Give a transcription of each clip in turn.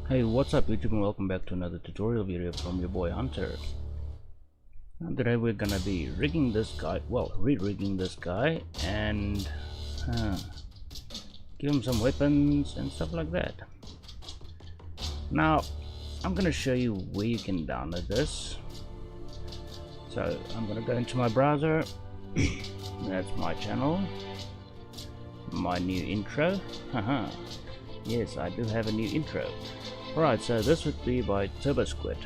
Hey, what's up YouTube, and welcome back to another tutorial video from your boy Hunter. And today we're gonna be rigging this guy, well, re-rigging this guy and give him some weapons and stuff like that. Now I'm gonna show you where you can download this. So I'm gonna go into my browser. That's my channel, my new intro. Yes, I do have a new intro. Right, so this would be by TurboSquid.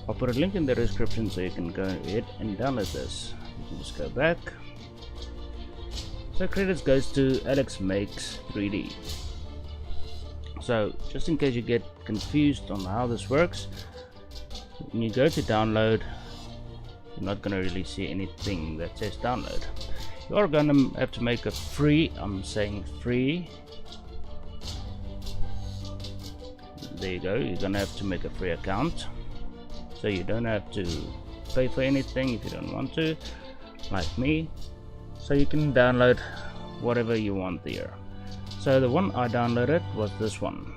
I'll put a link in the description so you can go ahead and download this. You can just go back. So credits goes to Alex Makes 3D. So just in case you get confused on how this works, when you go to download, you're not going to really see anything that says download. You are going to have to make a free, I'm saying free. There you go, you're gonna have to make a free account, so you don't have to pay for anything if you don't want to, like me. So you can download whatever you want there. So the one I downloaded was this one.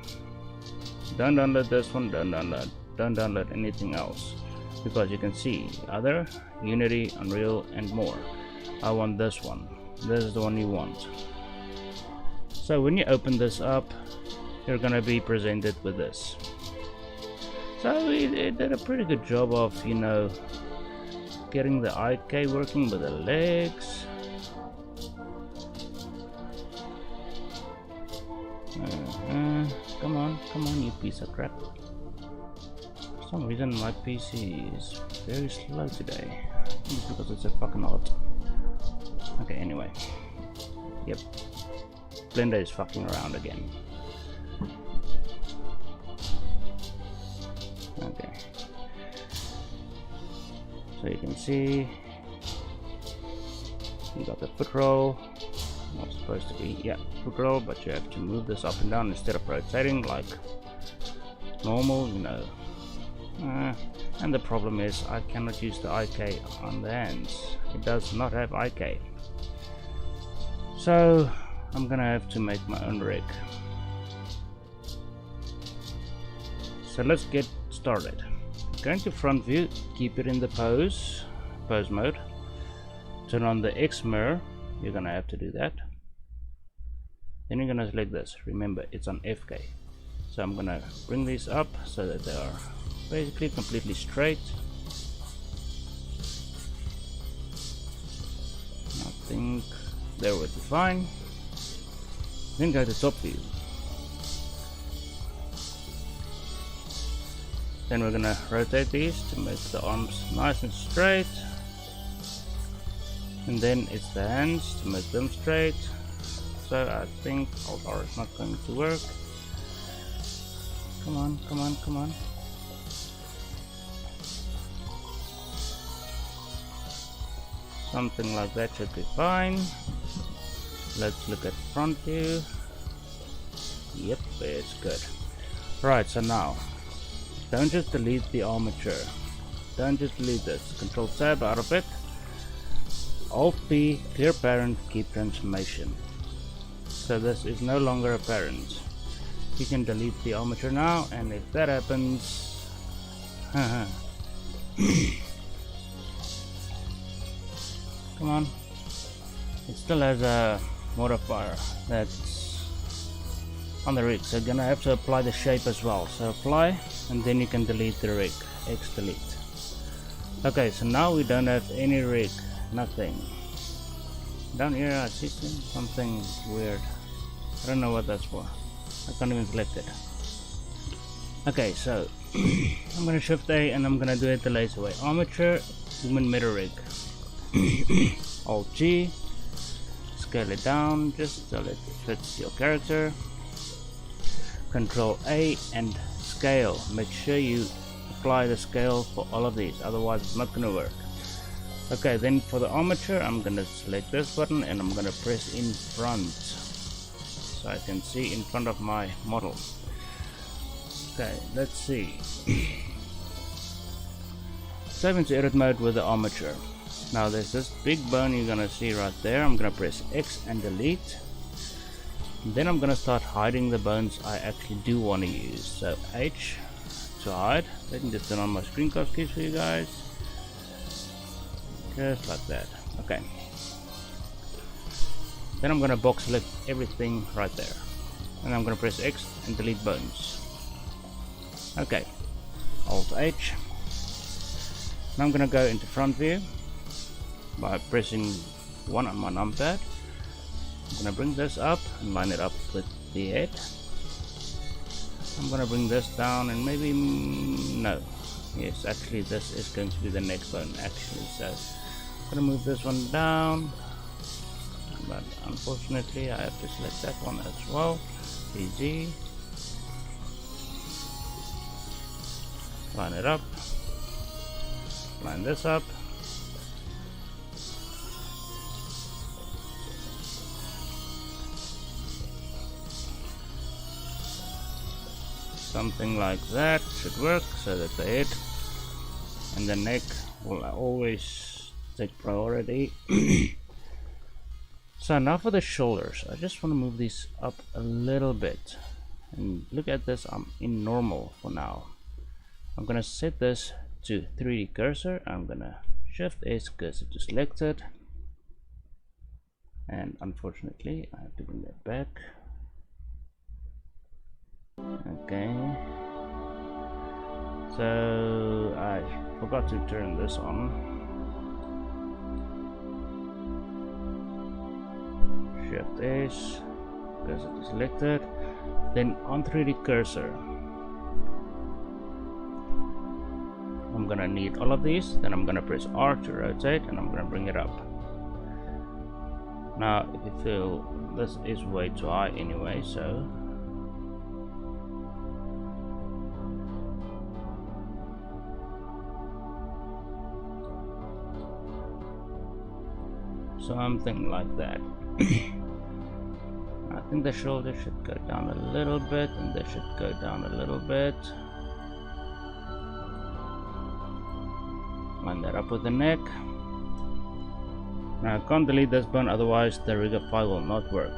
Don't download this one, don't download anything else, because you can see other, Unity, Unreal and more. I want this one. This is the one you want. So when you open this up, you're gonna be presented with this. So it did a pretty good job of, you know, getting the IK working with the legs. Come on, you piece of crap. For some reason my PC is very slow today. It's because it's a fucking hot. Okay, anyway. Yep. Blender is fucking around again. Okay, so you can see you got the foot roll. Not supposed to be, yeah, foot roll, but you have to move this up and down instead of rotating like normal, you know. And the problem is I cannot use the IK on the hands. It does not have IK, so I'm gonna have to make my own rig. So let's get started. Go into front view, keep it in the pose mode. Turn on the X mirror, you're gonna have to do that. Then you're gonna select this. Remember, it's on FK. So I'm gonna bring these up so that they are basically completely straight. I think they would be fine. Then go to top view. Then we're gonna rotate these to make the arms nice and straight, and then it's the hands to make them straight. So I think Alt R is not going to work. Come on. Something like that should be fine. Let's look at front view. Yep, it's good. Right, so now don't just delete the armature. Don't just delete this. Control tab out of it. Alt P, clear parent, keep transformation. So this is no longer apparent. You can delete the armature now, and if that happens, come on. It still has a modifier that's on the rig, so you're gonna have to apply the shape as well. So apply, and then you can delete the rig. X delete. Okay, so now we don't have any rig, nothing. Down here I see something weird. I don't know what that's for. I can't even select it. Okay, so I'm gonna shift A and I'm gonna do it the lazy way. Armature, human meta rig. Alt G, scale it down just so it fits your character. Control A and scale. Make sure you apply the scale for all of these, otherwise it's not gonna work. Okay, then for the armature I'm gonna select this button and I'm gonna press in front so I can see in front of my model. Okay, let's see. Save into edit mode with the armature. Now there's this big bone you're gonna see right there. I'm gonna press X and delete. Then I'm gonna start hiding the bones I actually do want to use. So H to hide. Let me just turn on my screencast keys for you guys. Just like that. Okay. Then I'm gonna box select everything right there. And I'm gonna press X and delete bones. Okay. Alt H. Now I'm gonna go into front view by pressing 1 on my numpad. I'm gonna bring this up and line it up with the head. I'm gonna bring this down and maybe no. Yes, actually this is going to be the neck bone actually. So I'm gonna move this one down. But unfortunately I have to select that one as well. Easy. Line it up. Line this up. Something like that should work, so that the head and the neck will always take priority. So now for the shoulders, I just want to move these up a little bit. And look at this, I'm in normal for now. I'm gonna set this to 3D cursor. I'm gonna Shift S cursor to selected. And unfortunately, I have to bring that back. Okay. So I forgot to turn this on. Shift S, cursor to selected. Then on 3D cursor, I'm gonna need all of these. Then I'm gonna press R to rotate, and I'm gonna bring it up. Now, if you feel this is way too high anyway, so something like that. I think the shoulder should go down a little bit, and this should go down a little bit. Line that up with the neck. Now I can't delete this bone, otherwise the rigger file will not work.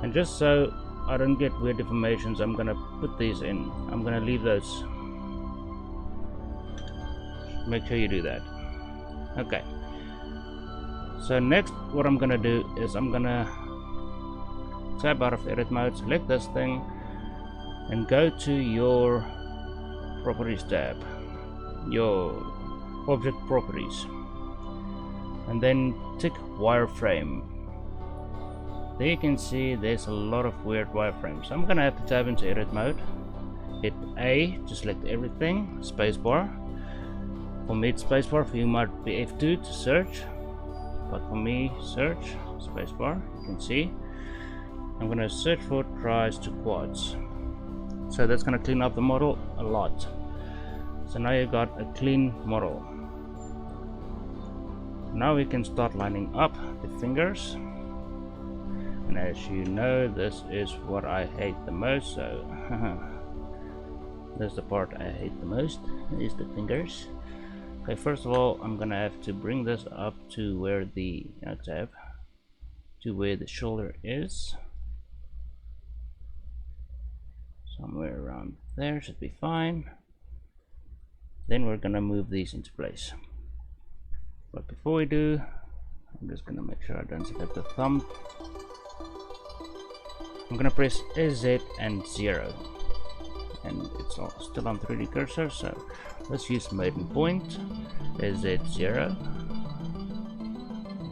And just so I don't get weird deformations, I'm gonna put these in. I'm gonna leave those. Make sure you do that. Okay. So next, what I'm gonna do is I'm gonna tab out of edit mode, select this thing, and go to your properties tab, your object properties, and then tick wireframe. There you can see there's a lot of weird wireframes. So I'm gonna have to tab into edit mode, hit A to select everything, spacebar. For me it's spacebar, for you might be F2 to search. But for me, search, spacebar, you can see. I'm gonna search for tries to quads. So that's gonna clean up the model a lot. So now you got a clean model. Now we can start lining up the fingers. And as you know, this is what I hate the most, so that's the part I hate the most, is the fingers. Okay, first of all, I'm gonna have to bring this up to where the tab to where the shoulder is. Somewhere around there should be fine. Then we're gonna move these into place. But before we do, I'm just gonna make sure I don't select the thumb. I'm gonna press SZ and 0. And it's all still on 3D cursor, so let's use maiden point. SZ0.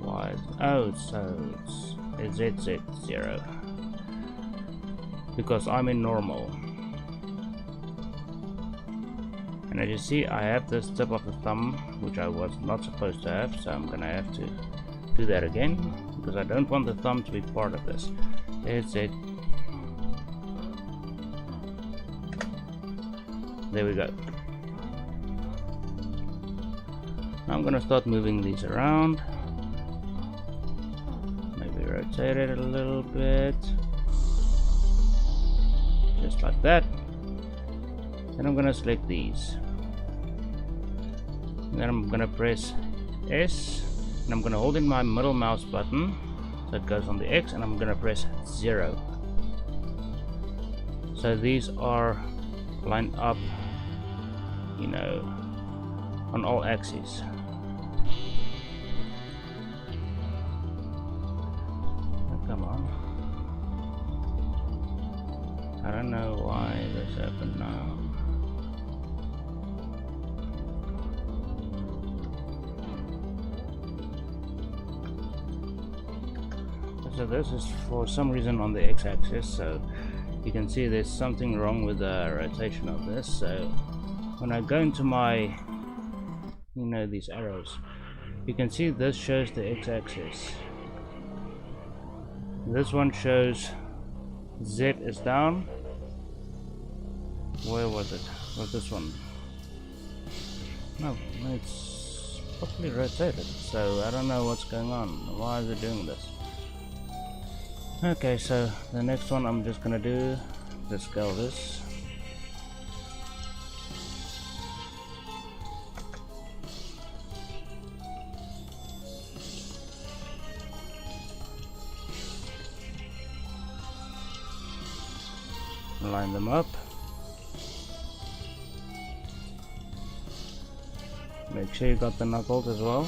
Why? Oh, so it's SZ0 because I'm in normal. And as you see, I have this tip of the thumb, which I was not supposed to have, so I'm gonna have to do that again because I don't want the thumb to be part of this. SZ. There we go. Now I'm gonna start moving these around. Maybe rotate it a little bit. Just like that. Then I'm gonna select these. And then I'm gonna press S. And I'm gonna hold in my middle mouse button So it goes on the X, and I'm gonna press 0. So these are lined up, you know, on all axes. Oh, come on. I don't know why this happened now. So this is for some reason on the x-axis, so you can see there's something wrong with the rotation of this. So when I go into my, you know, these arrows, you can see this shows the x-axis, this one shows Z is down. Where was it? Was this one? No, it's properly rotated, so I don't know what's going on. Why is it doing this? Okay, so the next one I'm just gonna do, let's scale this. Line them up. Make sure you got the knuckles as well.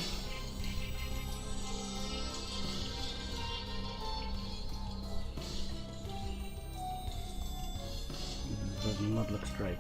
Does not look straight.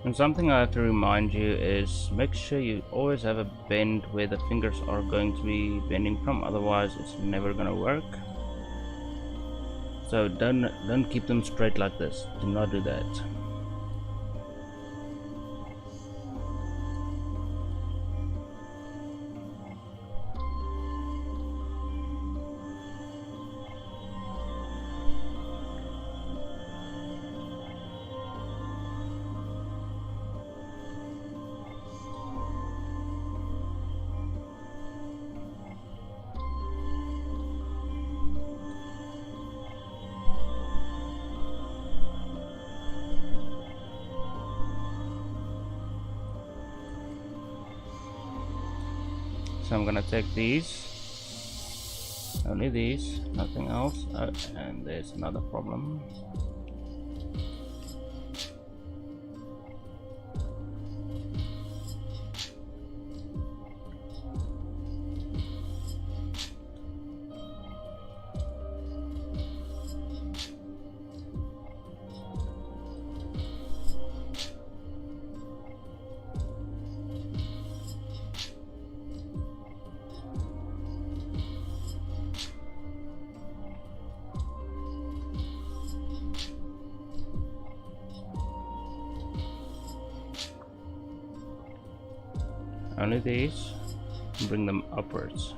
And something I have to remind you is make sure you always have a bend where the fingers are going to be bending from, otherwise it's never gonna work. So don't keep them straight like this. Do not do that. So I'm gonna take these, only these, nothing else. Oh, and there's another problem. Only these, bring them upwards.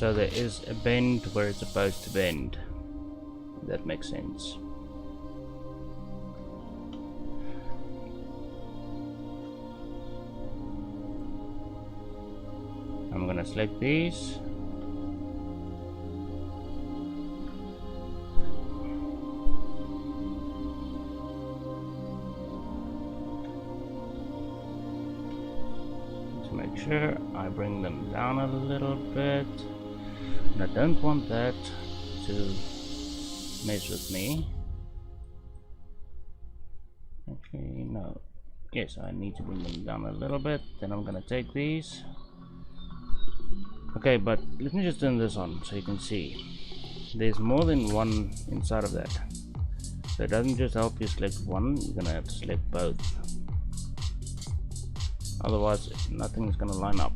So there is a bend where it's supposed to bend. That makes sense. I'm gonna select these. To make sure I bring them down a little bit. And I don't want that to mess with me. Actually, no. Yes, I need to bring them down a little bit. Then I'm gonna take these. Okay, but let me just turn this on so you can see. There's more than one inside of that. So it doesn't just help you select one, you're gonna have to select both. Otherwise, nothing is gonna line up.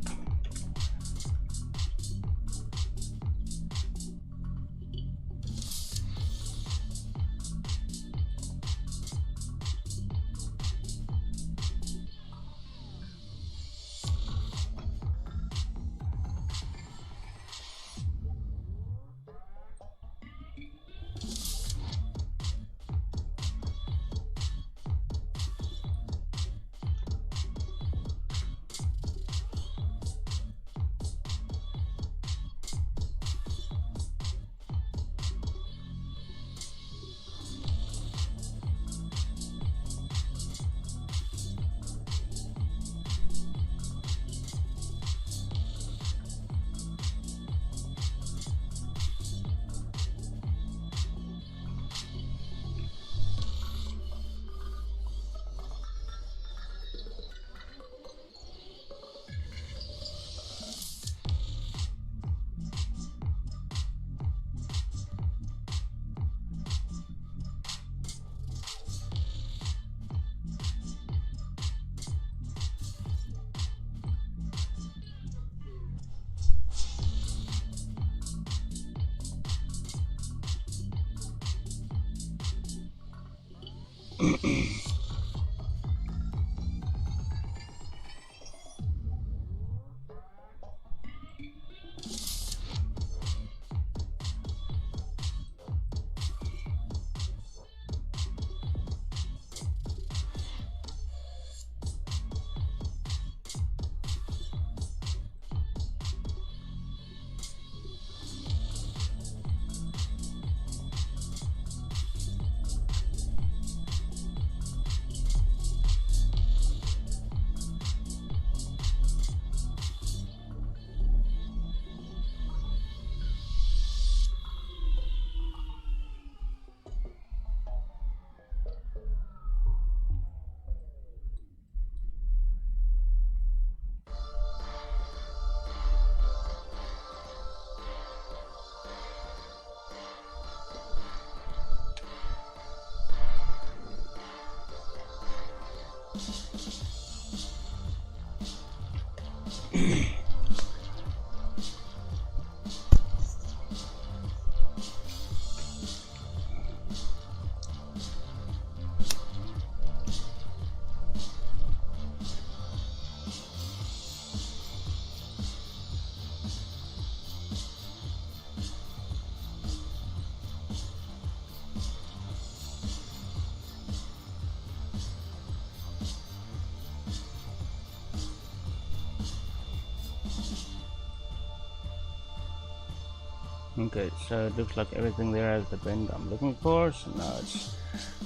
Okay, so it looks like everything there has the bend I'm looking for. So now it's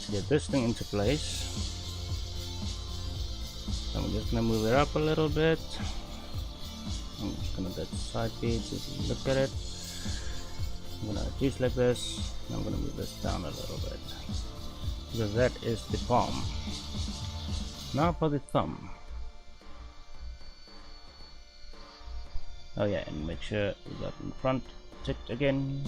to get this thing into place. So I'm just gonna move it up a little bit. I'm just gonna get the side view to look at it. I'm gonna adjust like this, and I'm gonna move this down a little bit. Because that is the palm. Now for the thumb. Oh yeah, and make sure we got in front ticked again.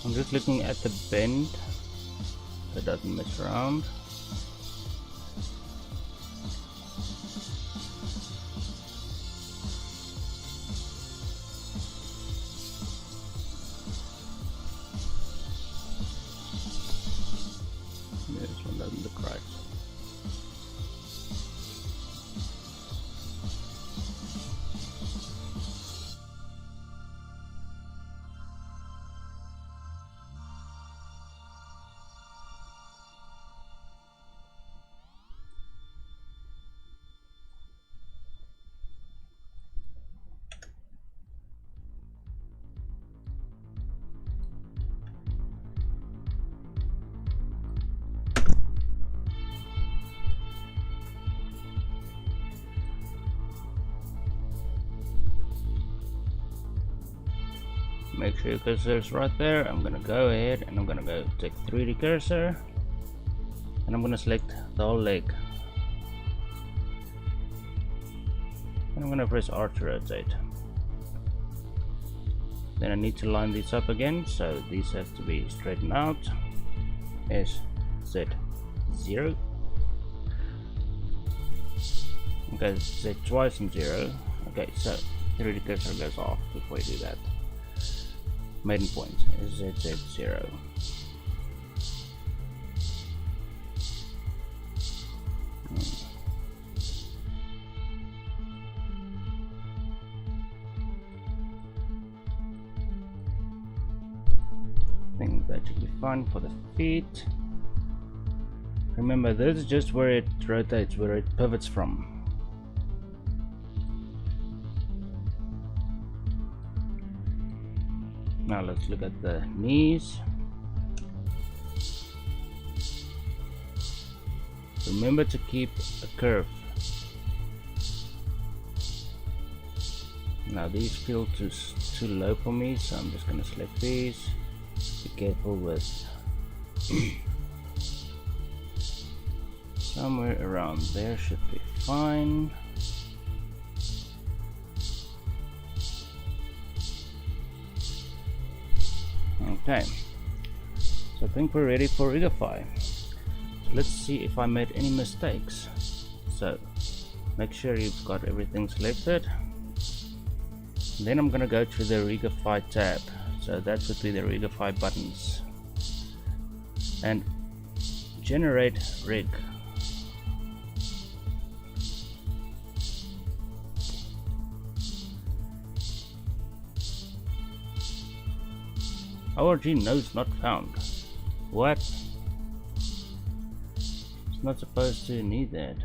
I'm just looking at the bend so it doesn't mess around. Yeah, this one doesn't look right. Make sure your cursor is right there. I'm gonna go ahead and I'm gonna go take 3D cursor and I'm gonna select the whole leg and I'm gonna press R to rotate. Then I need to line these up again, so these have to be straightened out. S, Z, 0. Okay, Z twice and 0. Okay, so 3D cursor goes off before you do that. Maiden point is Z0. I think that should be fine for the feet. Remember, this is just where it rotates, where it pivots from. Now let's look at the knees. Remember to keep a curve. Now these feel too low for me, so I'm just going to select these. Be careful with somewhere around there should be fine. Okay, so I think we're ready for Rigify. So let's see if I made any mistakes. So make sure you've got everything selected. Then I'm gonna go to the Rigify tab. So that would be the Rigify buttons. And generate rig. ORG nodes not found. What? It's not supposed to need that.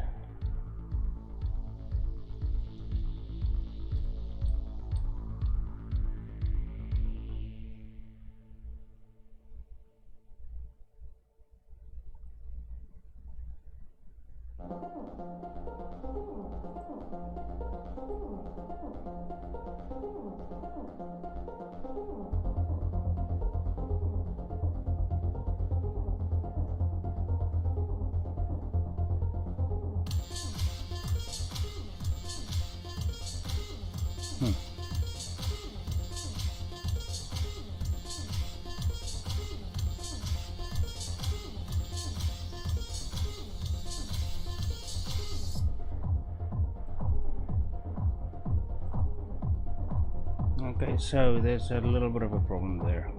Okay, so there's a little bit of a problem there.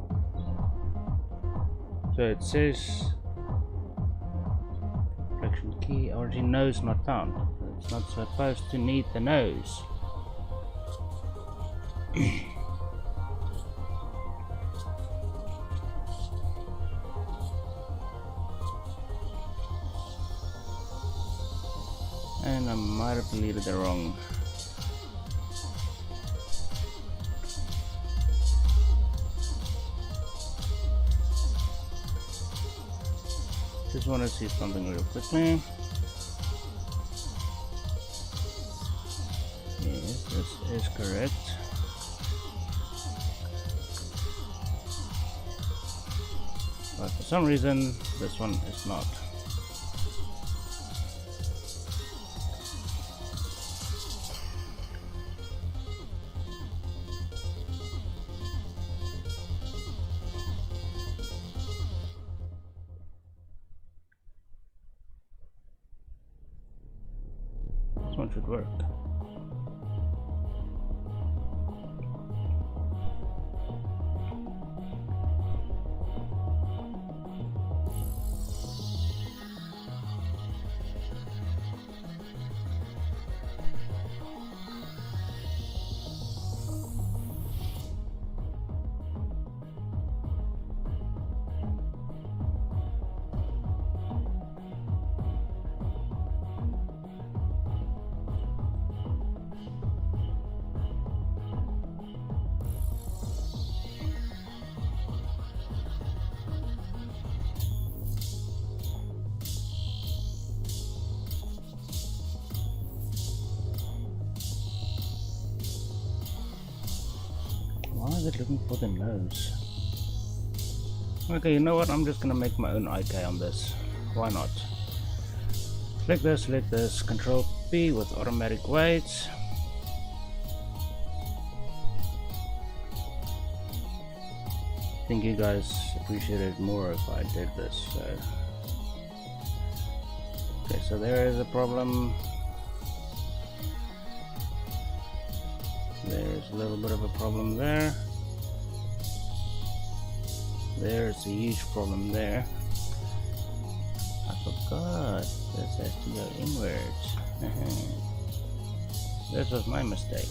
So it says reflection key origin nose not found. It's not supposed to need the nose. And I might have deleted the wrong. Just want to see something real quickly. Yes, this is correct. But for some reason, this one is not. This one should work. Why is it looking for the nose? Okay, you know what? I'm just gonna make my own IK on this. Why not? Select this, Control P with automatic weights. I think you guys appreciate it more if I did this. So. Okay, so there is a problem. There's a little bit of a problem there. There's a huge problem there. I forgot this has to go inwards. This was my mistake.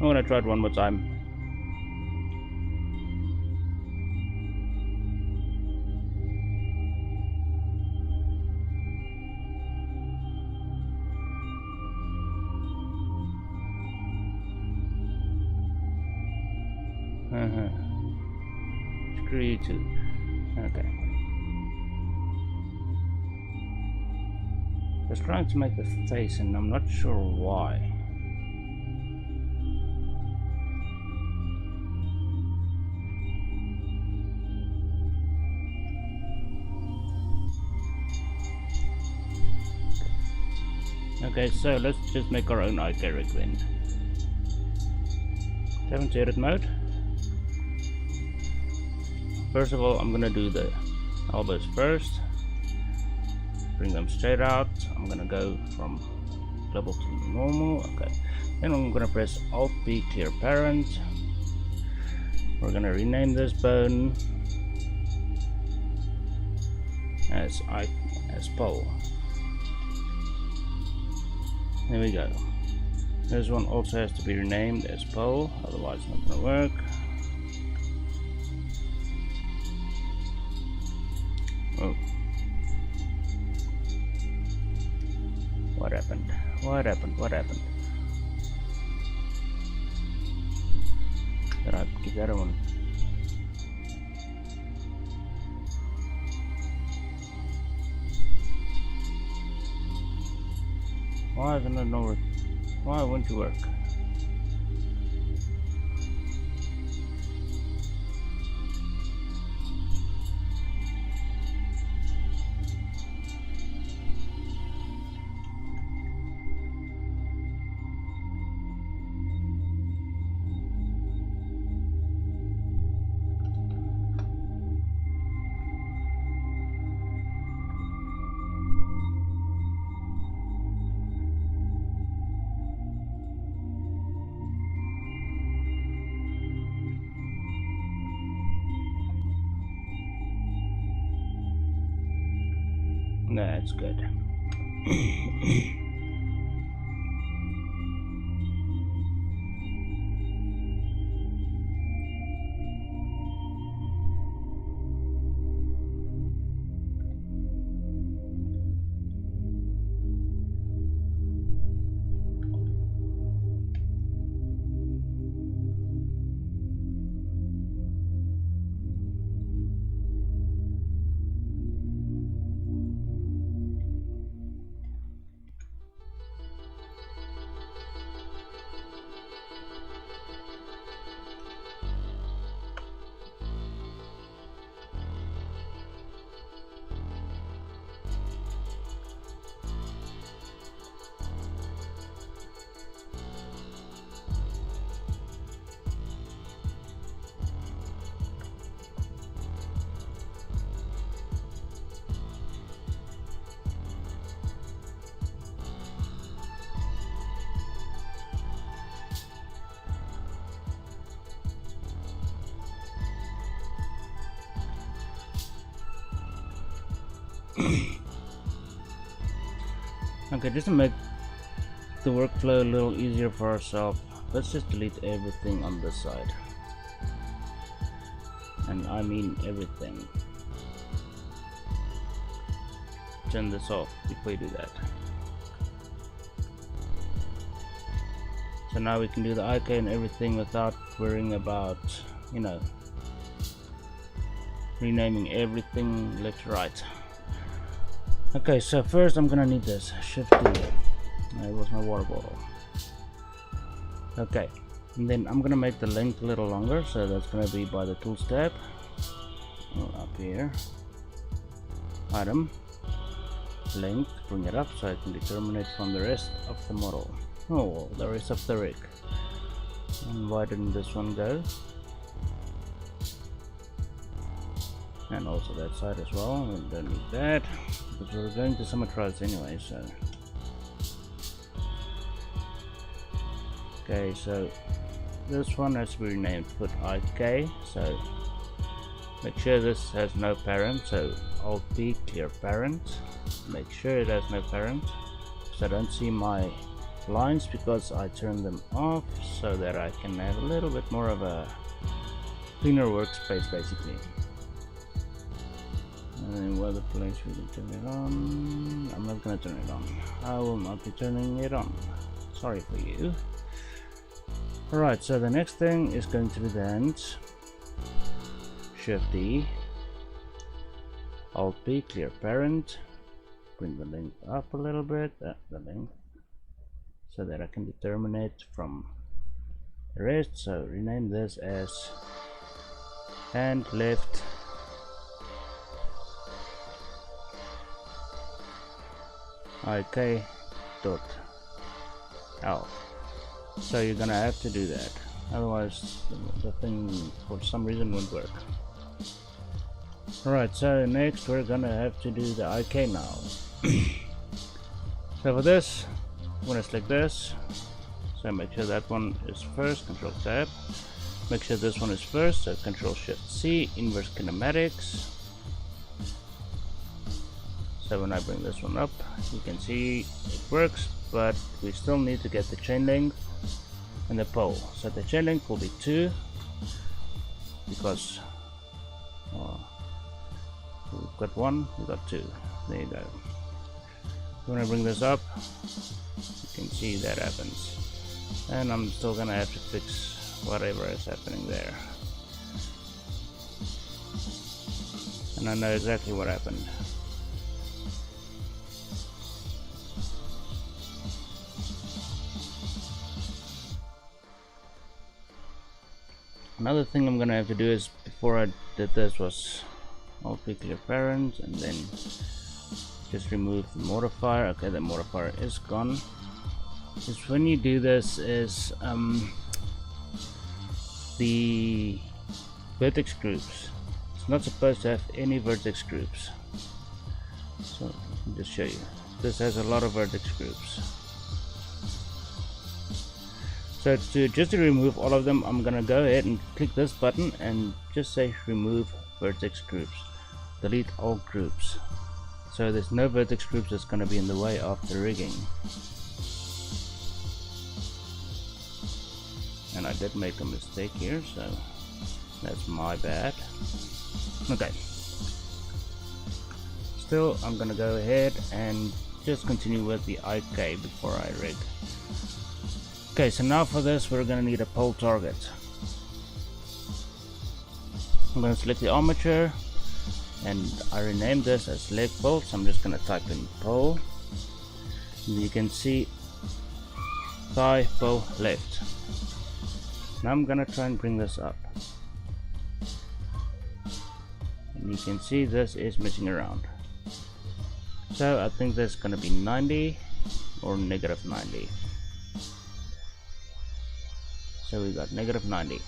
I'm gonna try it one more time. Screw you too. Okay. I was trying to make the face and I'm not sure why. Okay, so let's just make our own eye character then. 7 to edit mode. First of all, I'm gonna do the elbows first. Bring them straight out. I'm gonna go from global to normal. Okay. Then I'm gonna press Alt P, clear parent. We're gonna rename this bone. as pole. There we go. This one also has to be renamed as pole, otherwise it's not gonna work. Oh. What happened? What happened? What happened? Alright, keep that one. Why isn't it no work? Why won't you work? That's good. Okay, just to make the workflow a little easier for ourselves, let's just delete everything on this side. And I mean everything. Turn this off before you do that. So now we can do the IK and everything without worrying about, you know, renaming everything left right. Okay, so first I'm gonna need this Shift D. That was my water bottle. Okay, and then I'm gonna make the length a little longer, so that's gonna be by the tools tab. Up here, item, length, bring it up so I can determine it from the rest of the model. Oh, the rest of the rig. And why didn't this one go? And also that side as well. We don't need that because we're going to symmetrize anyway. So okay, so this one has to be renamed put IK. So make sure this has no parent. So Alt P clear parent. Make sure it has no parent. So I don't see my lines because I turned them off so that I can have a little bit more of a cleaner workspace basically. And what other place we can turn it on? I'm not gonna turn it on. I will not be turning it on. Sorry for you. Alright, so the next thing is going to be the ends. Shift D, Alt P, clear parent. Bring the length up a little bit, the length, so that I can determine it from the rest. So rename this as hand left IK dot L. So you're gonna have to do that, otherwise the thing for some reason won't work. Alright, so next we're gonna have to do the IK now. So for this, I'm gonna select this. So make sure that one is first, Control Tab. Make sure this one is first, so Control Shift C, inverse kinematics. So when I bring this one up, you can see it works, but we still need to get the chain length and the pole. So the chain length will be 2 because we've got 1, we've got 2. There you go. When I bring this up, you can see that happens. And I'm still gonna have to fix whatever is happening there. And I know exactly what happened. Another thing I'm gonna have to do is, before I did this, was I'll quickly parent and then just remove the modifier. Okay, the modifier is gone. Just when you do this is the vertex groups, it's not supposed to have any vertex groups. So let me just show you. This has a lot of vertex groups. So just to remove all of them, I'm gonna go ahead and click this button and just say remove vertex groups. Delete all groups. So there's no vertex groups that's gonna be in the way of the rigging. And I did make a mistake here, so that's my bad. Okay. Still, I'm gonna go ahead and just continue with the IK before I rig. Okay, so now for this we're gonna need a pole target. I'm gonna select the armature and I renamed this as leg pole, so I'm just gonna type in pole. And you can see thigh pole left. Now I'm gonna try and bring this up. And you can see this is messing around. So I think that's gonna be 90 or negative 90. So we got negative 90.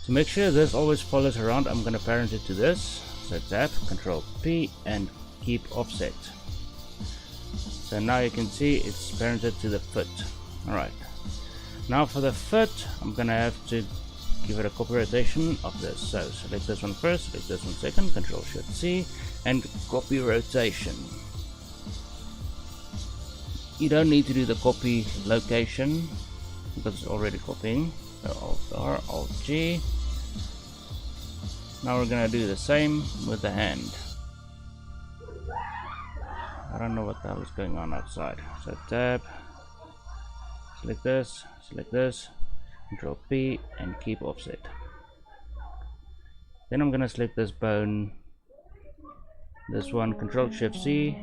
To make sure this always follows around, I'm gonna parent it to this. So tap, Control P, and keep offset. So now you can see it's parented to the foot. Alright. Now for the foot, I'm gonna have to give it a copy rotation of this. So select this one first, select this one second, Control Shift C, and copy rotation. You don't need to do the copy location because it's already copying. So Alt R, Alt G. Now we're gonna do the same with the hand. I don't know what the hell is going on outside. So tab, select this, Control P, and keep offset. Then I'm gonna select this bone, this one, Control Shift C,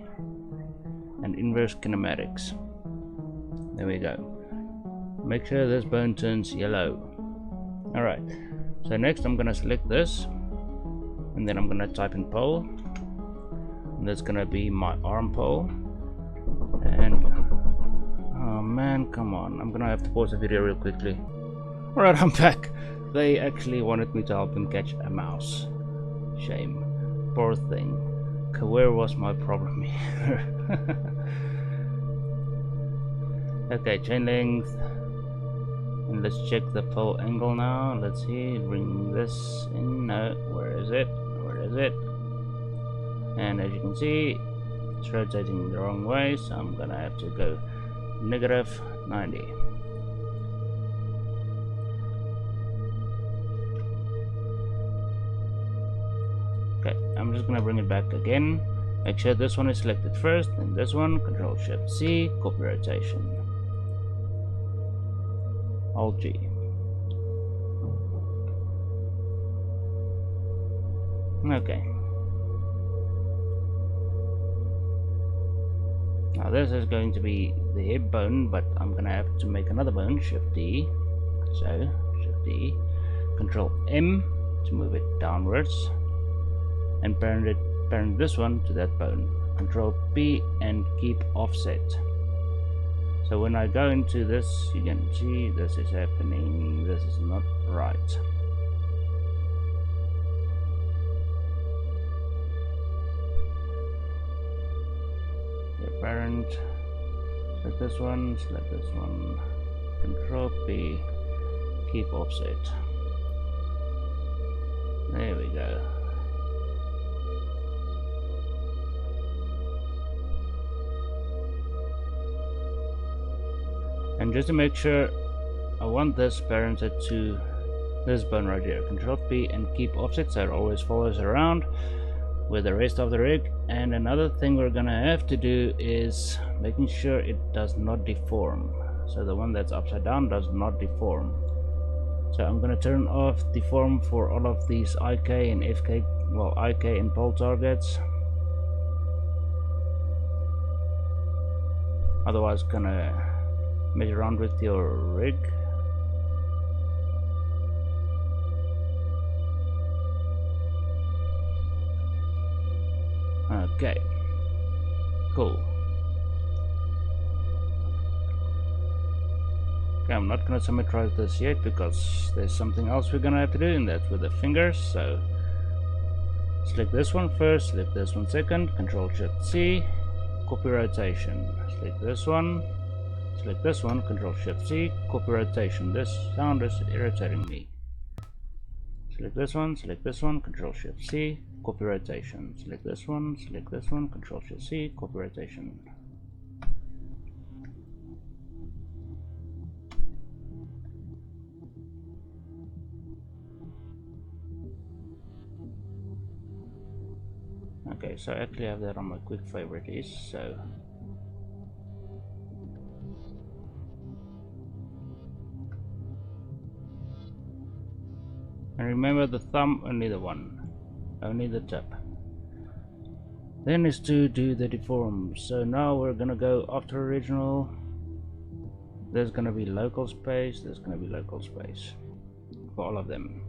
and inverse kinematics. There we go. Make sure this bone turns yellow. Alright, so next I'm gonna select this, and then I'm gonna type in pole, and that's gonna be my arm pole. And oh man, come on, I'm gonna have to pause the video real quickly. Alright, I'm back. They actually wanted me to help him catch a mouse. Shame. Poor thing. Where was my problem here? Okay, chain length. And let's check the pole angle now. Let's see, bring this in. No, where is it? Where is it? And as you can see, it's rotating the wrong way, so I'm gonna have to go negative 90. Okay, I'm just gonna bring it back again. Make sure this one is selected first, then this one, Control Shift C, copy rotation. Alt G. Okay. Now this is going to be the hip bone, but I'm gonna have to make another bone. Shift D. So Shift D. Control M to move it downwards, and parent this one to that bone. Control P and keep offset. So when I go into this, you can see this is happening. This is not right. The parent, select this one, Control P, keep offset. There we go. And just to make sure, I want this parented to this bone right here. Control P and keep offset so it always follows around with the rest of the rig. And another thing we're gonna have to do is making sure it does not deform. So the one that's upside down does not deform. So I'm gonna turn off deform for all of these IK and FK, well, IK and pole targets. Otherwise gonna mess around with your rig. Okay, cool. Okay, I'm not gonna symmetrize this yet because there's something else we're gonna have to do, and that's with the fingers. So select this one first, select this one second, Control Shift C, copy rotation. Select this one, Control Shift C, copy rotation. This sound is irritating me. Select this one, Control Shift C, copy rotation. Select this one, Control Shift C, copy rotation. Okay, so I actually have that on my quick favorite list, so and remember the thumb, only the one, only the tip. Then is to do the deform. So now we're gonna go after original. There's gonna be local space, there's gonna be local space for all of them.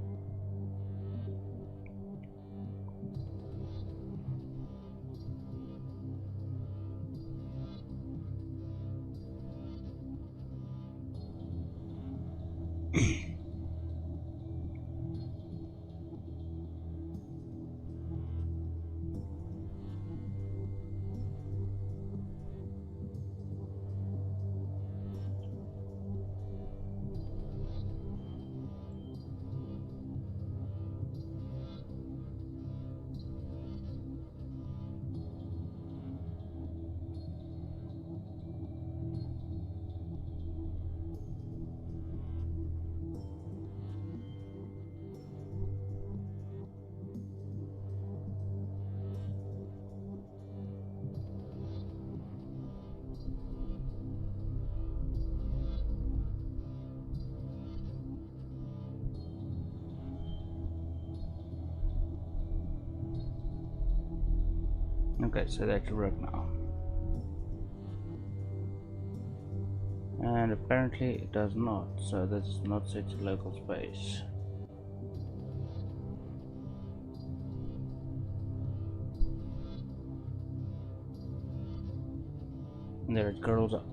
Okay, so that should work now. And apparently it does not, so that's not set to local space. And there it curls up.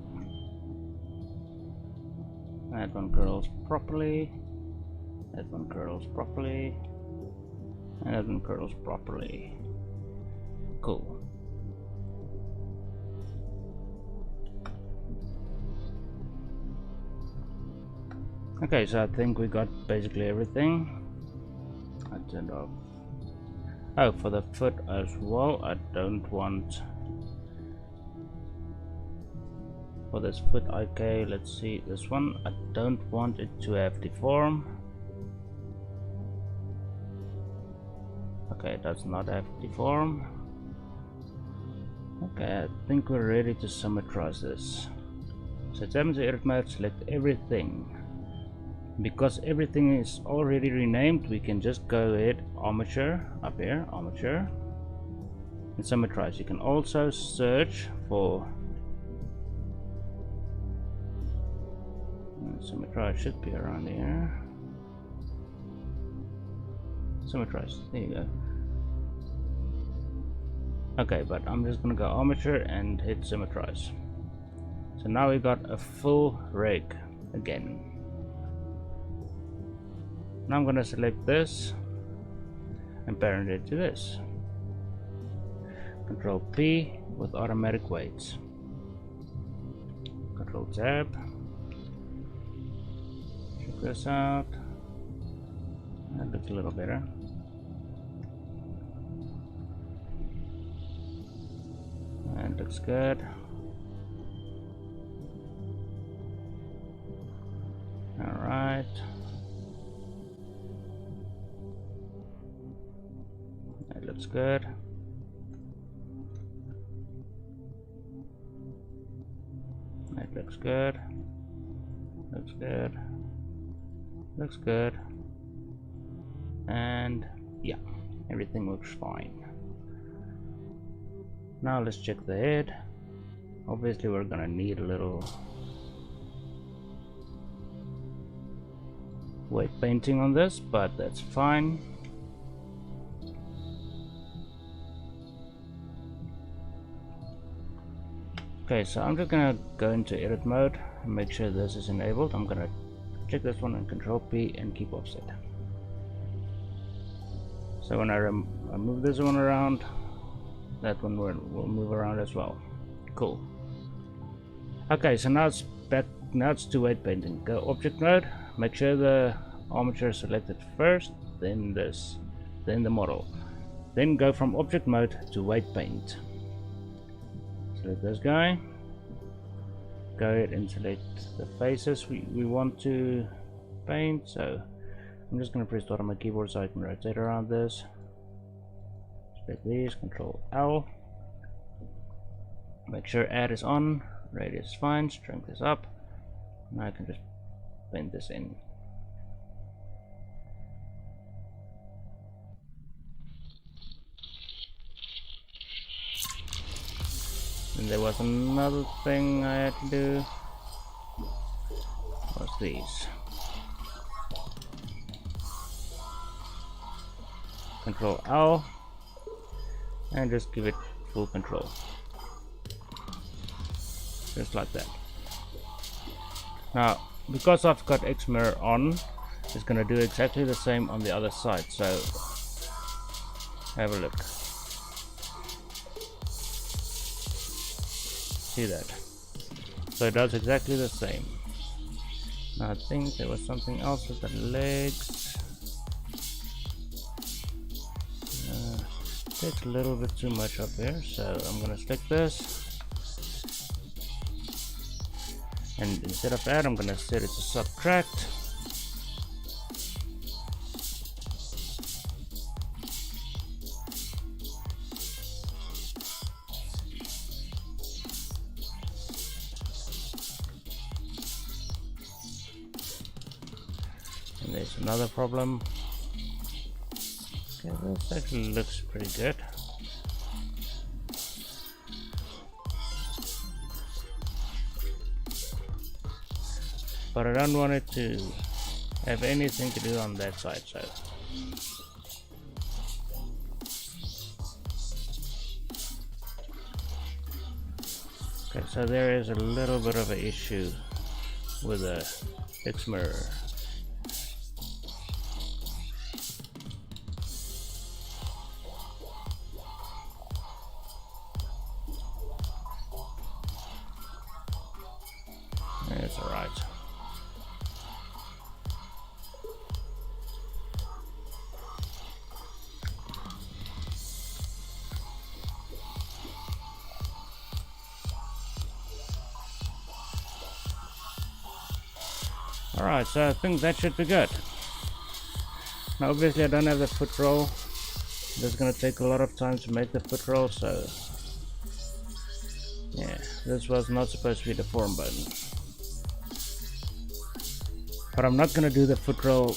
That one curls properly. That one curls properly. And that one curls properly. Cool. Okay, so I think we got basically everything. I turned off. Oh, for the foot as well, I don't want. For this foot IK, let's see this one. I don't want it to have deform. Okay, it does not have deform. Okay, I think we're ready to symmetrize this. So time to edit mode, select everything. Because everything is already renamed, we can just go ahead, armature, up here, armature, and symmetrize. You can also search for symmetrize, should be around here. Symmetrize, there you go. Okay, but I'm just gonna go armature and hit symmetrize. So now we got a full rig again. Now I'm gonna select this and parent it to this. Control P with automatic weights. Control Tab. Check this out. That looks a little better. And looks good. Right. That looks good. That looks good. Looks good. Looks good. And yeah, everything looks fine. Now let's check the head. Obviously we're gonna need a little weight painting on this, but that's fine. Okay, so I'm just gonna go into edit mode and make sure this is enabled. I'm gonna check this one and Control P and keep offset. So when I move this one around, that one will move around as well. Cool. Okay, so now it's back. Now it's to weight painting. Go object mode. Make sure the armature is selected first, then this, then the model. Then go from object mode to weight paint. Select this guy. Go ahead and select the faces we want to paint. So I'm just going to press start on my keyboard so I can rotate around this. Select these, Control L. Make sure add is on, radius is fine, strength is up. Now I can just paint this in. And there was another thing I had to do. What's these? Control L and just give it full control. Just like that. Now, because I've got X mirror on, it's going to do exactly the same on the other side. So, have a look. See that? So it does exactly the same. Now I think there was something else with the legs. Takes a little bit too much up here, so I'm going to stick this. And instead of add, I'm going to set it to subtract. And there's another problem. Okay, this actually looks pretty good. But I don't want it to have anything to do on that side, so okay, so there is a little bit of an issue with the X mirror. It's alright. Alright, so I think that should be good. Now obviously I don't have the foot roll. It's going to take a lot of time to make the foot roll, so yeah, this was not supposed to be the form button. But I'm not going to do the foot roll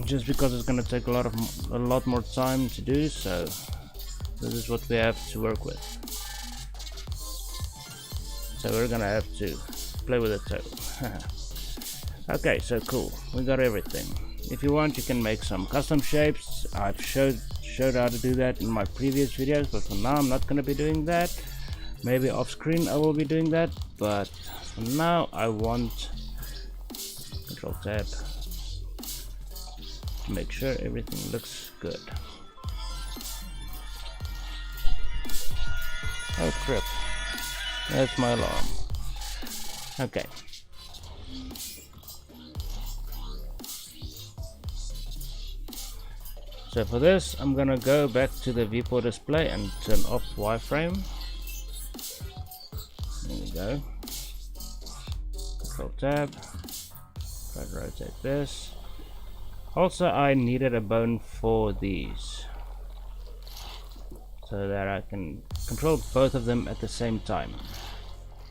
just because it's going to take a lot more time to do, so this is what we have to work with. So we're going to have to play with the toe. Okay, so cool, we got everything. If you want, you can make some custom shapes. I've showed how to do that in my previous videos, but for now I'm not going to be doing that. Maybe off screen I will be doing that, but for now I want Control Tab to make sure everything looks good. Oh crap, that's my alarm. Okay. So for this, I'm gonna go back to the viewport display and turn off wireframe. There we go. Control Tab. Try to rotate this. Also, I needed a bone for these, so that I can control both of them at the same time.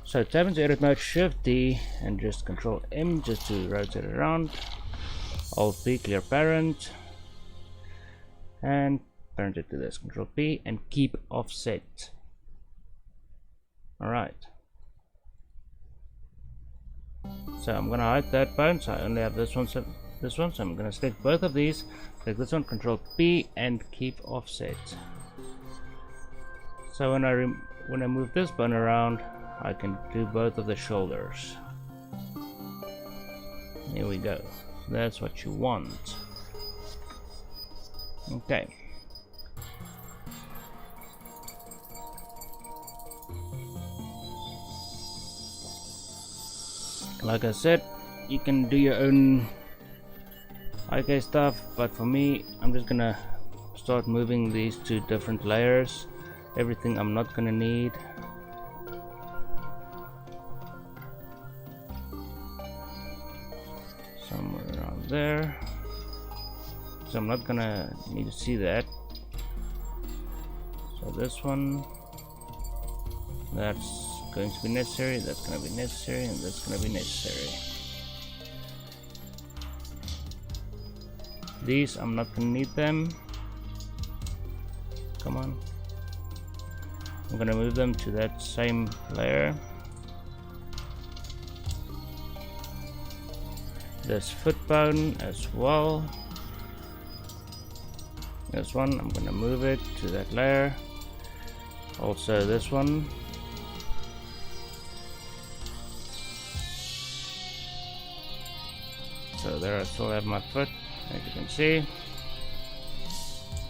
So tab into edit mode, Shift D, and just Control M just to rotate it around. Alt P, clear parent, and parent it to this. Control P and keep offset. Alright. So I'm gonna hide that bone, so I only have this one. So I'm gonna select both of these. Select this one, Control P, and keep offset. So when I move this bone around, I can do both of the shoulders. Here we go. That's what you want. Okay. Like I said, you can do your own IK stuff, but for me, I'm just gonna start moving these to different layers. Everything I'm not gonna need. Somewhere around there. So I'm not gonna need to see that. So this one, that's going to be necessary, that's going to be necessary, and that's going to be necessary. These, I'm not going to need them. Come on. I'm going to move them to that same layer. This foot bone as well. This one, I'm going to move it to that layer. Also this one. So there I still have my foot, as you can see.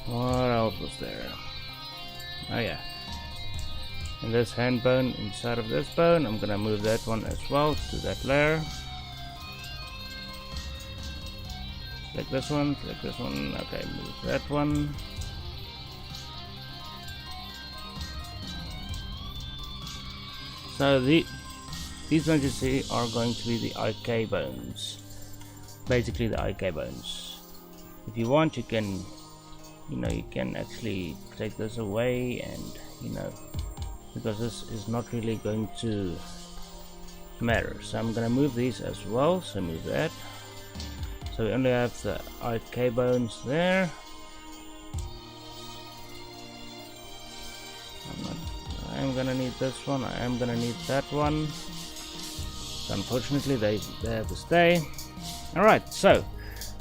What else was there? Oh yeah. And this hand bone inside of this bone, I'm gonna move that one as well to that layer. Select this one, okay, move that one. So these ones you see are going to be the IK bones. Basically the IK bones. If you want, you can, you can actually take this away, and because this is not really going to matter. So I'm gonna move these as well. So move that. So we only have the IK bones there. I am gonna need this one. I am gonna need that one. So unfortunately, they have to stay. Alright, so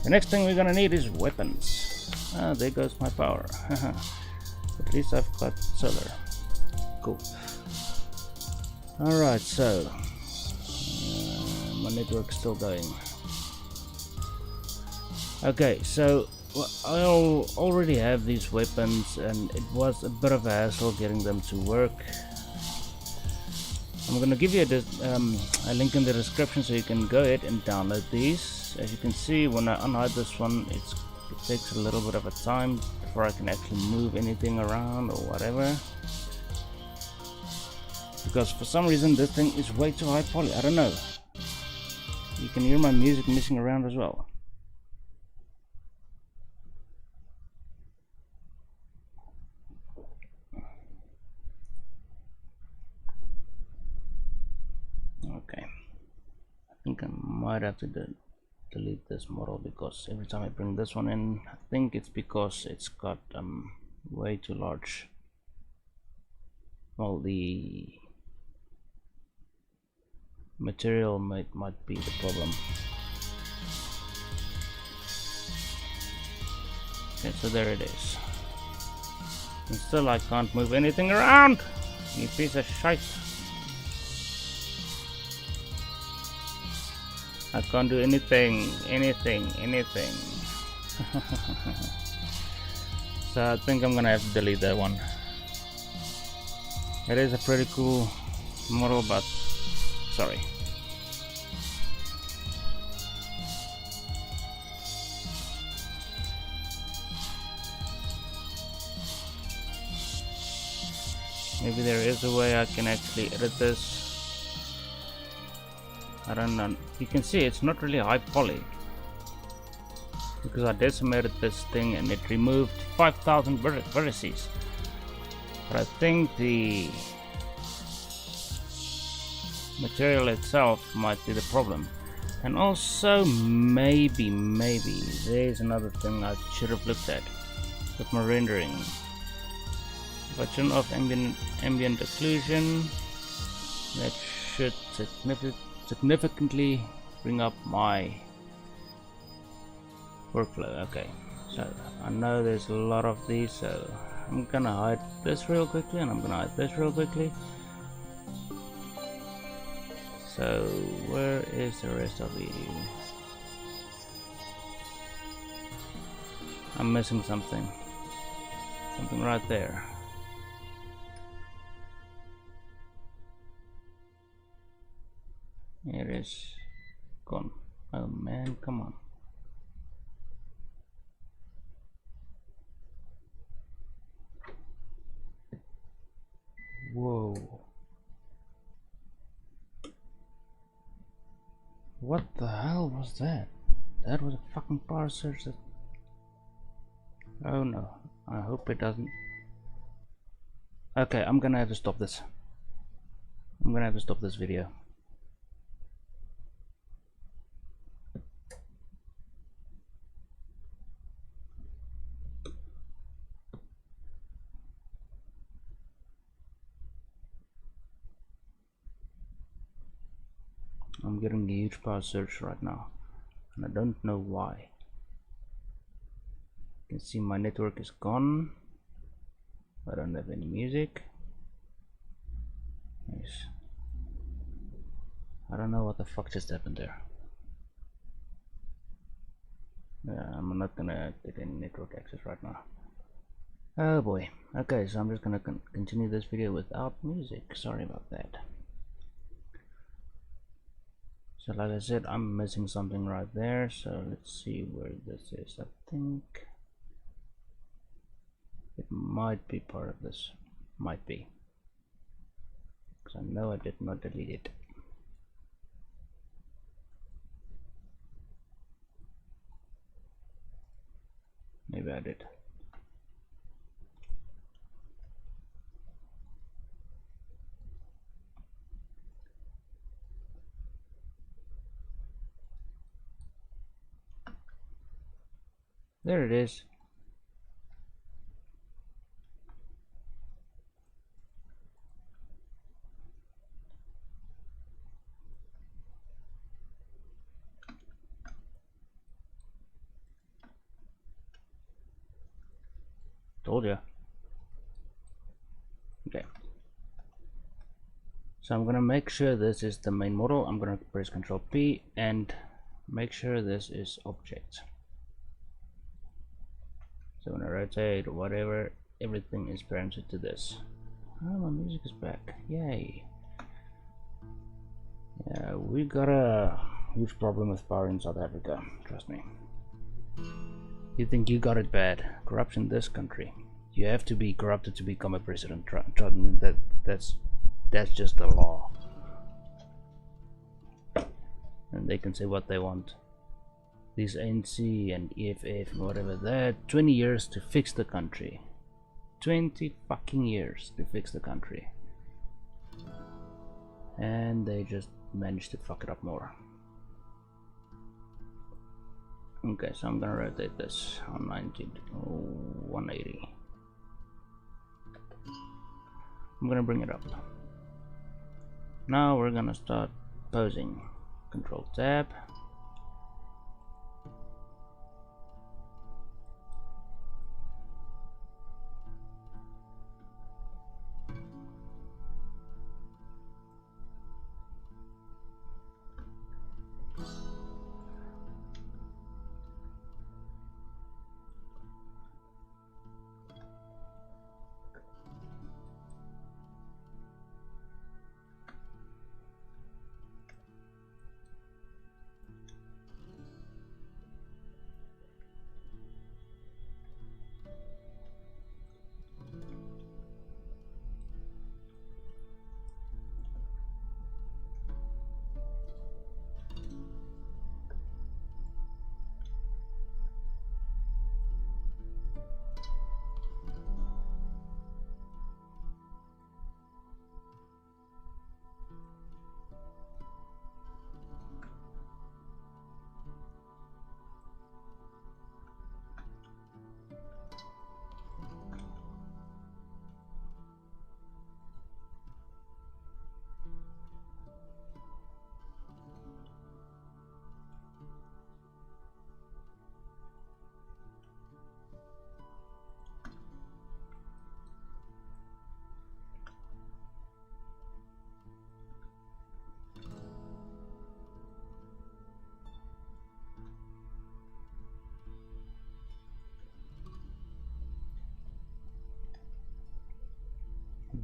the next thing we're gonna need is weapons. Ah, there goes my power. At least I've got solar. Cool. Alright, so my network's still going. Okay, so I already have these weapons, and it was a bit of a hassle getting them to work. I'm gonna give you a link in the description so you can go ahead and download these. As you can see, when I unhide this one, it takes a little bit of a time before I can actually move anything around or whatever. Because for some reason this thing is way too high poly. I don't know. You can hear my music messing around as well. Okay. I think I might have to delete this model, because every time I bring this one in, I think it's because it's got way too large. Well, the material might be the problem. Okay, so there it is. And still I can't move anything around, you piece of shite. I can't do anything. So I think I'm gonna have to delete that one. It is a pretty cool model, but sorry. Maybe there is a way I can actually edit this. I don't know. You can see it's not really high poly because I decimated this thing and it removed 5,000 vertices. But I think the material itself might be the problem. And also maybe there's another thing I should have looked at with my rendering. If I turn off ambient occlusion, that should significantly bring up my workflow. Okay, so I know there's a lot of these, so I'm gonna hide this real quickly and I'm gonna hide this real quickly. So where is the rest of you? I'm missing something right there. It is gone. Oh man, come on. Whoa. What the hell was that? That was a fucking power surge that... Oh no, I hope it doesn't... Okay, I'm gonna have to stop this. I'm gonna have to stop this video. I'm getting a huge power surge right now, and I don't know why. You can see my network is gone. I don't have any music. Yes. I don't know what the fuck just happened there. Yeah, I'm not gonna get any network access right now. Oh boy. Okay, so I'm just gonna continue this video without music. Sorry about that. So like I said, I'm missing something right there, so let's see where this is. I think it might be part of this. Might be. Because I know I did not delete it. Maybe I did. There it is. Told ya. Okay. So I'm gonna make sure this is the main model. I'm gonna press Ctrl P and make sure this is object. So when I rotate or whatever, everything is parented to this. Oh, my music is back. Yay. Yeah, we got a huge problem with power in South Africa. Trust me. You think you got it bad. Corruption in this country. You have to be corrupted to become a president. That's just the law. And they can say what they want. These ANC and EFF and whatever, they had 20 years to fix the country. 20 fucking years to fix the country. And they just managed to fuck it up more. Okay, so I'm gonna rotate this on 180. I'm gonna bring it up. Now we're gonna start posing. Control tab.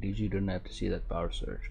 At least you don't have to see that power surge.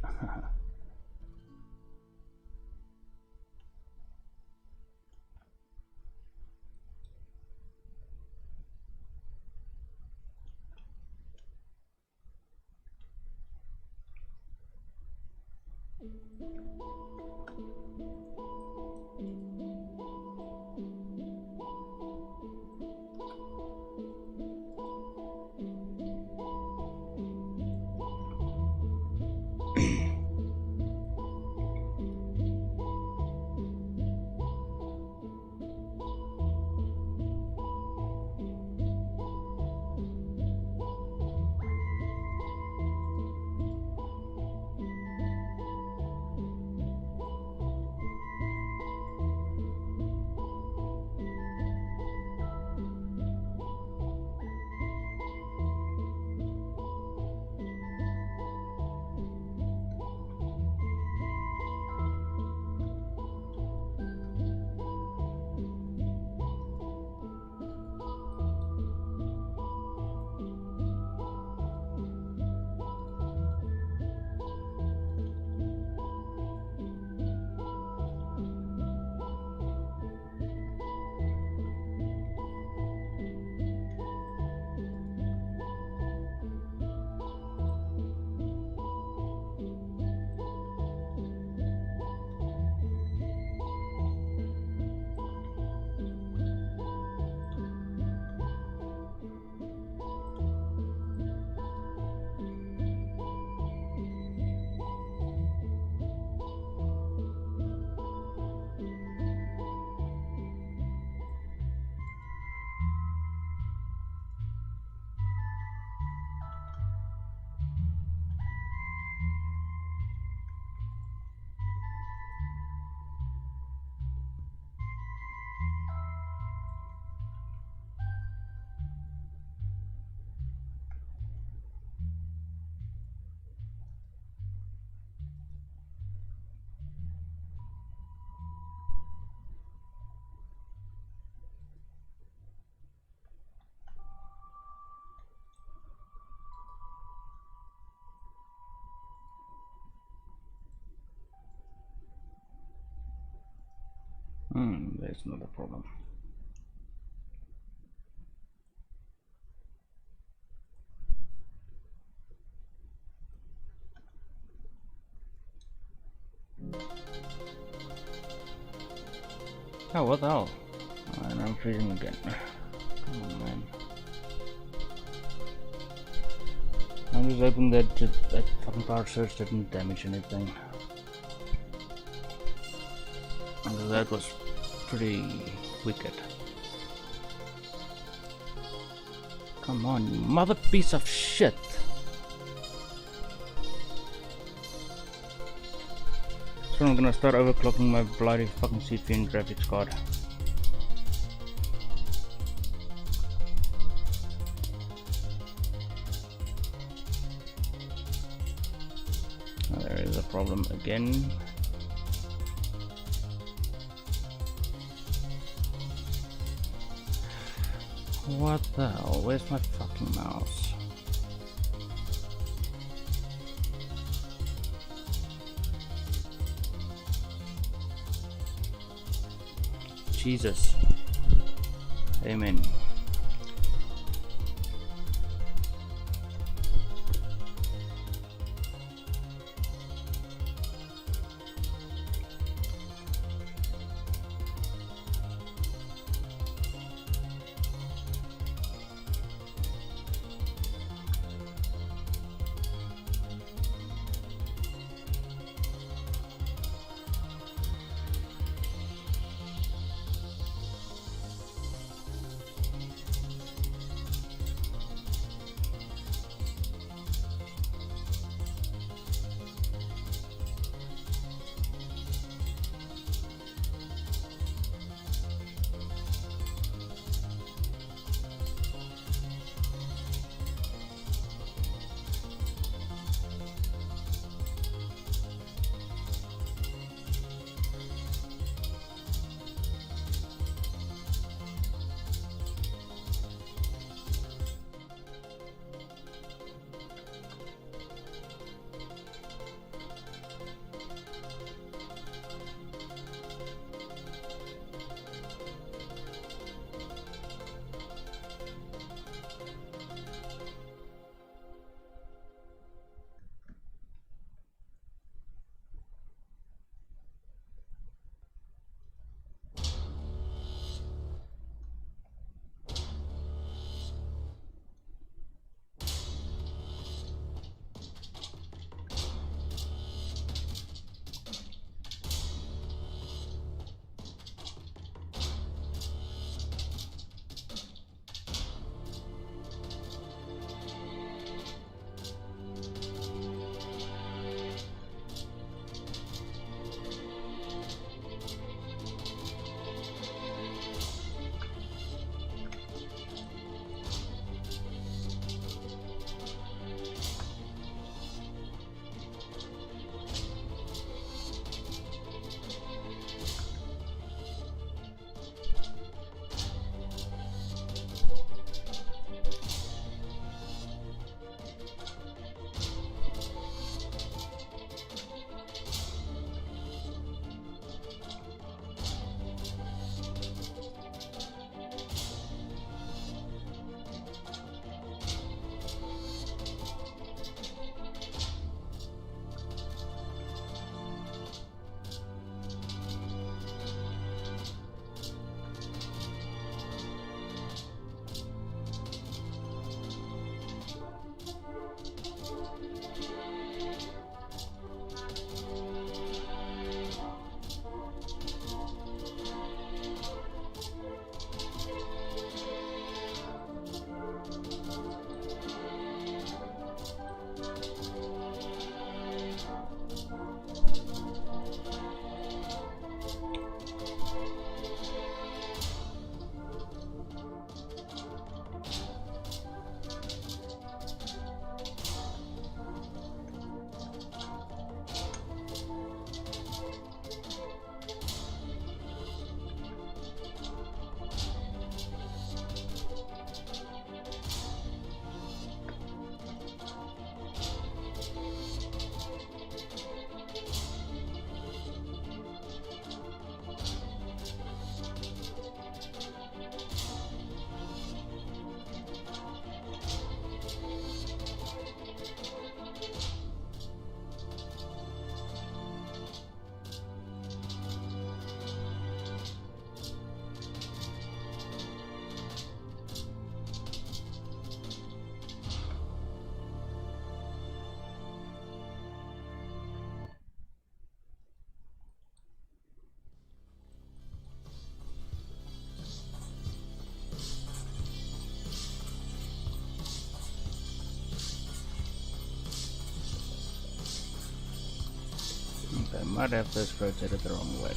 There's not a problem. Oh, what the hell? And I'm freezing again. Come on, man. I'm just hoping that that fucking power surge didn't damage anything. And that was pretty wicked. Come on, you mother piece of shit! So I'm gonna start overclocking my bloody fucking CPU and graphics card. Oh, there is a problem again. What the hell? Where's my fucking mouse? Jesus. Amen. Okay, might have just rotated the wrong way.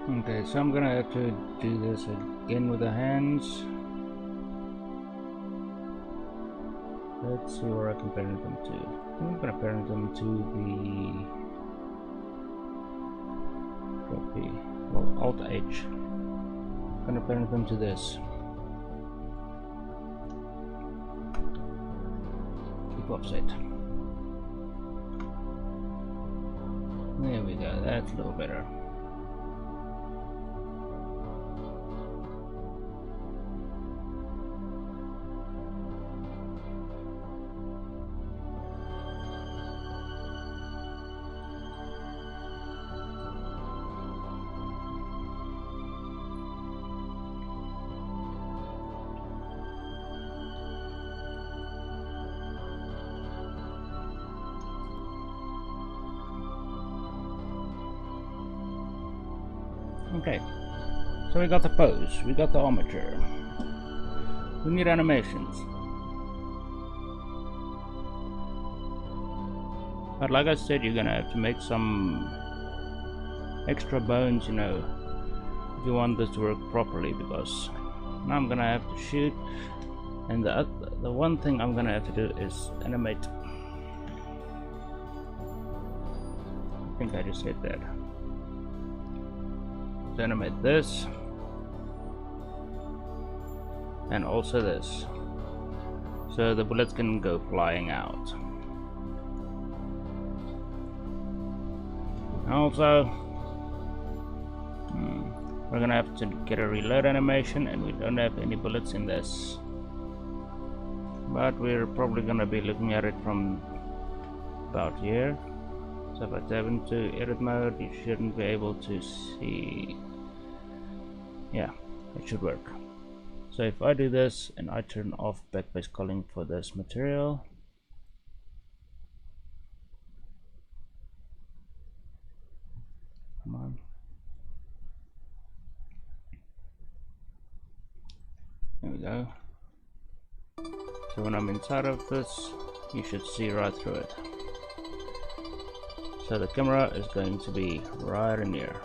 Okay, so I'm gonna have to do this again with the hands. Let's see where I can parent them to. I'm gonna parent them to the copy. Well, Alt H. I'm gonna parent them to this. Keep offset. There we go, that's a little better. Okay, so we got the pose, we got the armature, we need animations. But like I said, you're gonna have to make some extra bones, you know, if you want this to work properly, because now I'm gonna have to shoot And the one thing I'm gonna have to do is animate. I think I just said that. To animate this. And also this. So the bullets can go flying out. Also, we're gonna have to get a reload animation, and we don't have any bullets in this. But we're probably gonna be looking at it from about here. So if I tab into edit mode, you shouldn't be able to see. Yeah, it should work. So if I do this and I turn off backbase culling for this material, come on, there we go. So when I'm inside of this, you should see right through it. So the camera is going to be right in here,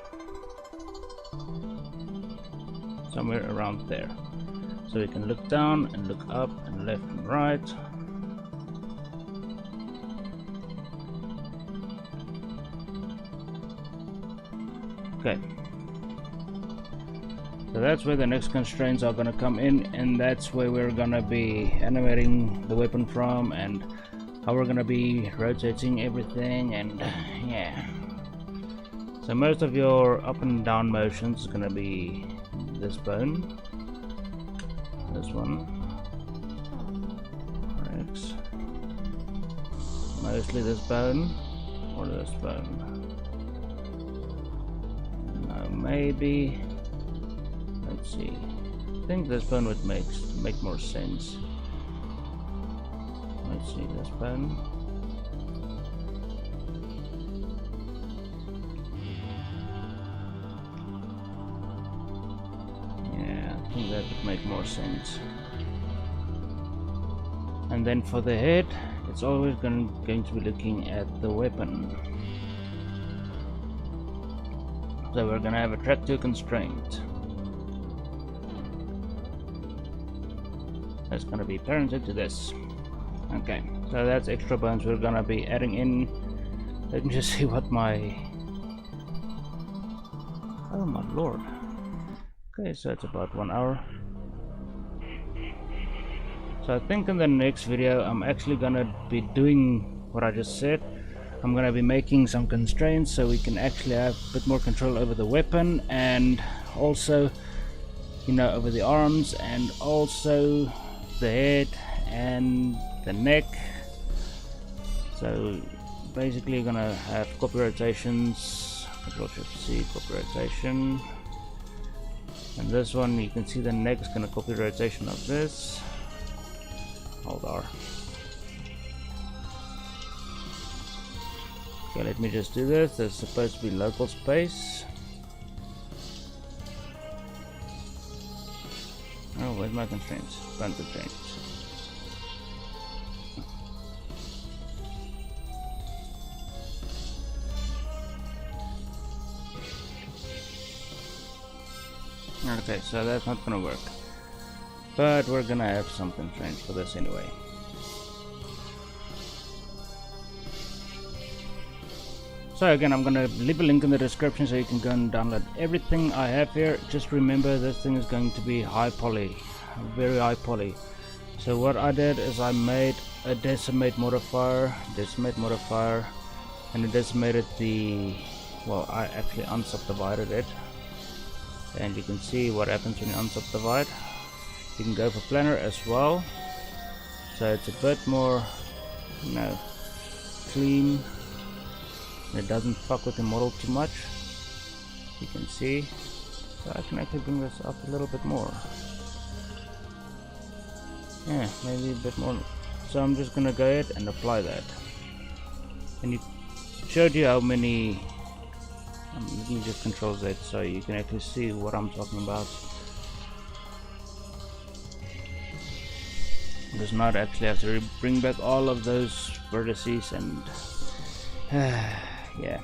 somewhere around there. So we can look down and look up and left and right. Okay. So that's where the next constraints are going to come in, and that's where we're going to be animating the weapon from, and how we're going to be rotating everything, and yeah. So most of your up and down motions is going to be this bone, this one, X, mostly this bone, or this bone. No, maybe. Let's see. I think this bone would make more sense. Let's see, this bone. Yeah, I think that would make more sense. And then for the head, it's always going to be looking at the weapon. So we're gonna have a track 2 constraint. That's gonna be parented to this. Okay, so that's extra bones we're gonna be adding in. Let me just see what my... Oh my lord. Okay, so it's about 1 hour. So I think in the next video I'm actually gonna be doing what I just said. I'm gonna be making some constraints so we can actually have a bit more control over the weapon, and also, you know, over the arms, and also the head and the neck. So basically you're gonna have copy rotations, Control-Shift-C, copy rotation, and this one you can see the neck is gonna copy rotation of this. Hold R. Okay, let me just do this. There's supposed to be local space. Oh, where's my constraints? Front constraints. Okay, so that's not gonna work. But we're gonna have some constraints for this anyway. So again, I'm gonna leave a link in the description so you can go and download everything I have here. Just remember, this thing is going to be high poly, very high poly. So what I did is I made a decimate modifier, and it decimated the, well, I actually unsubdivided it, and you can see what happens when you unsubdivide. You can go for planar as well, so it's a bit more, you know, clean. It doesn't fuck with the model too much. You can see. So I can actually bring this up a little bit more. Yeah, maybe a bit more. So I'm just gonna go ahead and apply that. And it showed you how many. Let me just Control Z so you can actually see what I'm talking about. Does not actually have to bring back all of those vertices and yeah.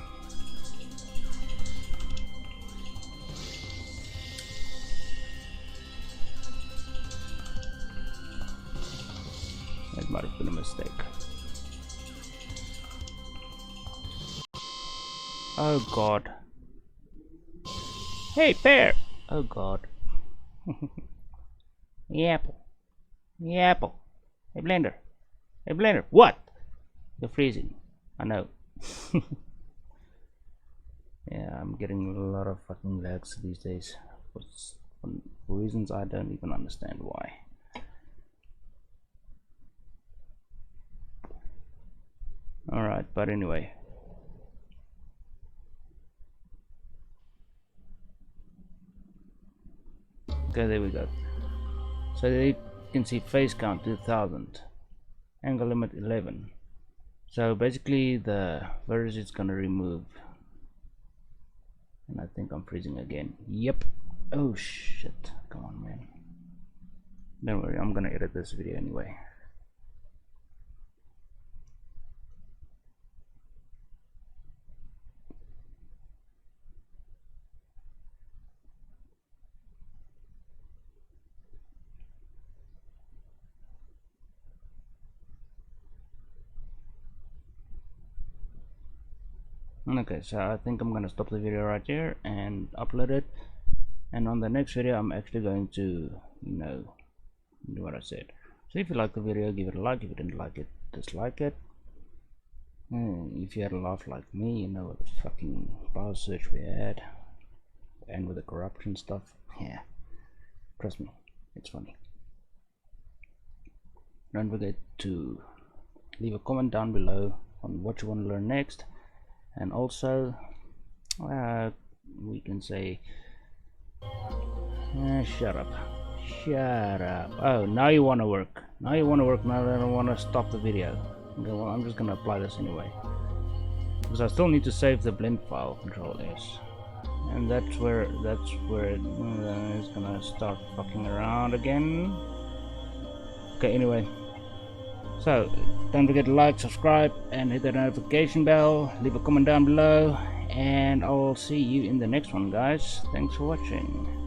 That might have been a mistake. Oh god. Hey, pear! Oh god. The apple. The apple. Hey, blender. Hey, blender. What? You're freezing. I know. Yeah, I'm getting a lot of fucking lags these days. For reasons I don't even understand why. Alright, but anyway. Okay, there we go. So there you can see face count 2000, angle limit 11. So basically the verse is gonna remove, and I think I'm freezing again. Yep. Oh shit, come on man. Don't worry, I'm gonna edit this video anyway. Okay, so I think I'm gonna stop the video right here and upload it, and on the next video I'm actually going to, you know, do what I said. So if you like the video, give it a like. If you didn't like it, dislike it. If you had a laugh like me, you know, with the fucking power search we had and with the corruption stuff, yeah, trust me, it's funny. Don't forget to leave a comment down below on what you want to learn next. And also we can say shut up. Oh, now you want to work. Now you want to work. Now I don't want to stop the video. Okay, well, I'm just gonna apply this anyway, because I still need to save the blend file. Control S, and that's where it's gonna start fucking around again. Okay, anyway, so don't forget to like, subscribe, and hit the notification bell. Leave a comment down below, and I'll see you in the next one, guys. Thanks for watching.